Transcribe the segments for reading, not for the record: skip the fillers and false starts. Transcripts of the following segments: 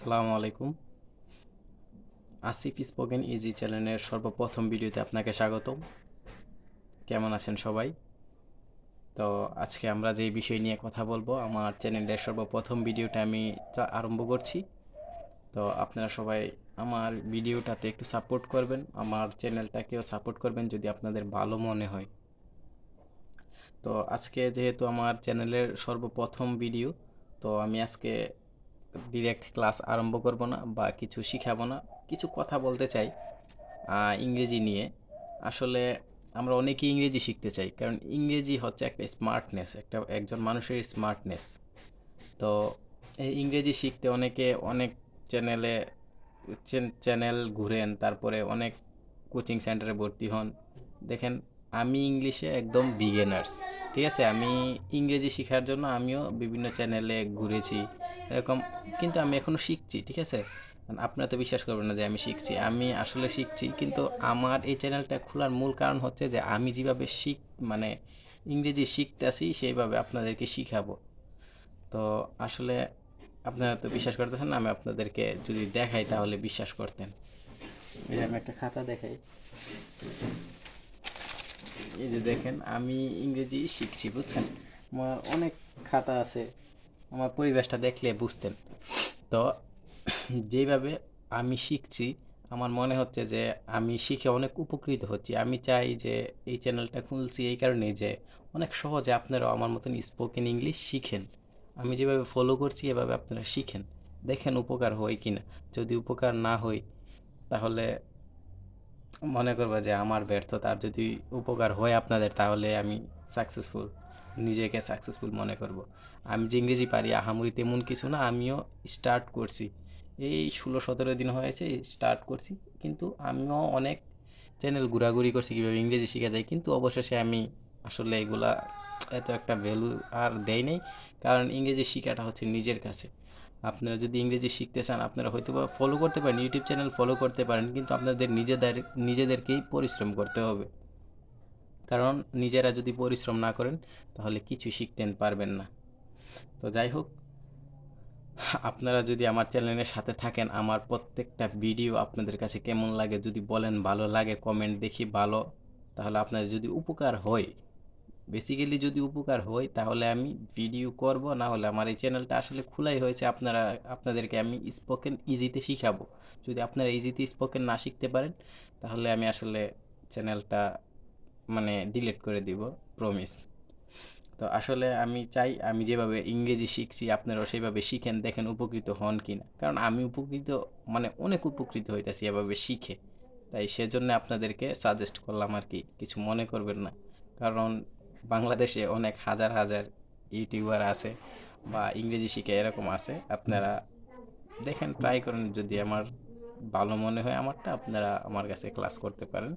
আসসালামু আলাইকুম। Asif spoken easy চ্যানেলের সর্বপ্রথম ভিডিওতে আপনাকে স্বাগতম। কেমন আছেন সবাই? তো আজকে আমরা যে বিষয় নিয়ে কথা বলবো, আমার চ্যানেলের সর্বপ্রথম ভিডিওটা আমি আরম্ভ করছি। তো আপনারা সবাই আমার ভিডিওটাতে একটু সাপোর্ট করবেন, আমার চ্যানেলটাকেও সাপোর্ট করবেন যদি আপনাদের ভালো মনে হয়। তো আজকে যেহেতু আমার চ্যানেলের সর্বপ্রথম ভিডিও, তো আমি আজকে ডিরেক্ট ক্লাস আরম্ভ করব না বা কিছু শিখাবো না, কিছু কথা বলতে চাই ইংরেজি নিয়ে। আসলে আমরা অনেকেই ইংরেজি শিখতে চাই, কারণ ইংরেজি হচ্ছে একটা স্মার্টনেস, একজন মানুষের স্মার্টনেস। তো এই ইংরেজি শিখতে অনেকে অনেক চ্যানেলে চ্যানেল ঘুরেন, তারপরে অনেক কোচিং সেন্টারে ভর্তি হন। দেখেন, আমি ইংলিশে একদম বিগিনার্স, ঠিক আছে? আমি ইংরেজি শেখার জন্য আমিও বিভিন্ন চ্যানেলে ঘুরেছি এরকম, কিন্তু আমি এখনও শিখছি, ঠিক আছে? আপনারা তো বিশ্বাস করবেন না যে আমি শিখছি, আমি আসলে শিখছি। কিন্তু আমার এই চ্যানেলটা খোলার মূল কারণ হচ্ছে যে আমি যেভাবে মানে ইংরেজি শিখতেছি সেইভাবে আপনাদেরকে শিখাবো। তো আসলে আপনারা তো বিশ্বাস করতেছেন না, আমি আপনাদেরকে যদি দেখাই তাহলে বিশ্বাস করতেন। এই যে আমি একটা খাতা দেখাই, এই যে দেখেন আমি ইংরেজি শিখছি, বুঝছেন? আমার অনেক খাতা আছে, আমার পরিবেশটা দেখলে বুঝতেন। তো যেইভাবে আমি শিখছি, আমার মনে হচ্ছে যে আমি শিখে অনেক উপকৃত হচ্ছি। আমি চাই যে এই চ্যানেলটা খুলছি এই কারণেই যে অনেক সহজে আপনারাও আমার মতন স্পোকেন ইংলিশ শিখেন। আমি যেভাবে ফলো করছি এভাবে আপনারা শিখেন, দেখেন উপকার হয় কি না। যদি উপকার না হয় তাহলে মনে করবো যে আমার ব্যর্থতা। আর যদি উপকার হয় আপনাদের তাহলে আমি সাকসেসফুল, নিজেকে সাকসেসফুল মনে করব। আমি যে ইংরেজি পারি আহামরি তেমন কিছু না, আমিও স্টার্ট করছি এই 16-17 দিন হয়েছে স্টার্ট করছি। কিন্তু আমিও অনেক চ্যানেল ঘোরাঘুরি করছি কীভাবে ইংরেজি শেখা যায়, কিন্তু অবশেষে আমি আসলে এগুলা এত একটা ভ্যালু আর দেই নাই। কারণ ইংরেজি শেখাটা হচ্ছে নিজের কাছে। আপনারা যদি ইংরেজি শিখতে চান আপনারা হয়তো বা ফলো করতে পারেন, ইউটিউব চ্যানেল ফলো করতে পারেন, কিন্তু আপনাদের নিজেদেরকেই পরিশ্রম করতে হবে। কারণ নিজেরা যদি পরিশ্রম না করেন তাহলে কিছু শিখতে পারবেন না। তো যাই হোক, আপনারা যদি আমার চ্যানেলের সাথে থাকেন, আমার প্রত্যেকটা ভিডিও আপনাদের কাছে কেমন লাগে যদি বলেন, ভালো লাগে কমেন্ট দেখি ভালো, তাহলে আপনাদের যদি উপকার হয়, বেসিক্যালি যদি উপকার হয় তাহলে আমি ভিডিও করব, না হলে আমার এই চ্যানেলটা আসলে খোলাই হয়েছে আপনাদেরকে আমি স্পোকেন ইজিতে শিখাবো। যদি আপনারা ইজিতে স্পোকেন না শিখতে পারেন তাহলে আমি আসলে চ্যানেলটা ডিলিট করে দিব, প্রমিস। তো আসলে আমি চাই আমি যেভাবে ইংরেজি শিখছি আপনারাও সেভাবে শিখেন, দেখেন উপকৃত হন কি না। কারণ আমি উপকৃত, অনেক উপকৃত হইতেছি এভাবে শিখে। তাই সেজন্য আপনাদেরকে সাজেস্ট করলাম আর কি, কিছু মনে করবেন না। কারণ বাংলাদেশে অনেক হাজার হাজার ইউটিউবার আছে বা ইংরেজি শিখে এরকম আছে। আপনারা দেখেন, ট্রাই করেন, যদি আমার ভালো মনে হয় আমারটা, আপনারা আমার কাছে ক্লাস করতে পারেন।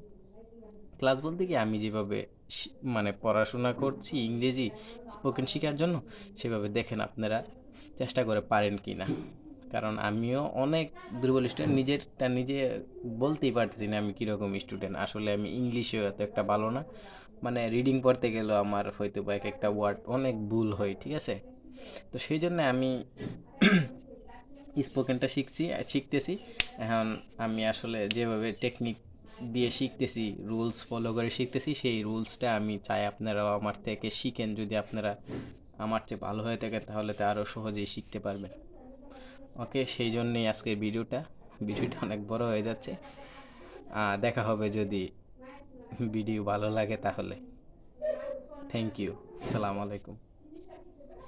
ক্লাস বলতে কি, আমি যেভাবে পড়াশোনা করছি ইংরেজি স্পোকেন শেখার জন্য, সেভাবে দেখেন আপনারা চেষ্টা করে পারেন কি না। কারণ আমিও অনেক দুর্বল স্টুডেন্ট, নিজেরটা নিজে বলতেই পারতেছি না আমি কীরকম স্টুডেন্ট। আসলে আমি ইংলিশেও এত একটা ভালো না, রিডিং পড়তে গেলেও আমার হয়তো বা এক একটা ওয়ার্ড অনেক ভুল হয়, ঠিক আছে? তো সেই জন্য আমি স্পোকেনটা শিখতেছি এখন। আমি আসলে যেভাবে টেকনিক দিয়ে শিখতেছি, রুলস ফলো করে শিখতেছি, সেই রুলসটা আমি চাই আপনারাও আমার থেকে শিখেন। যদি আপনারা আমার চেয়ে ভালো হয়ে থাকেন তাহলে তো আরও সহজেই শিখতে পারবেন। ওকে, সেই জন্যই আজকের ভিডিওটা অনেক বড় হয়ে যাচ্ছে। দেখা হবে যদি ভিডিও ভালো লাগে তাহলে। Thank you. আসসালামু আলাইকুম।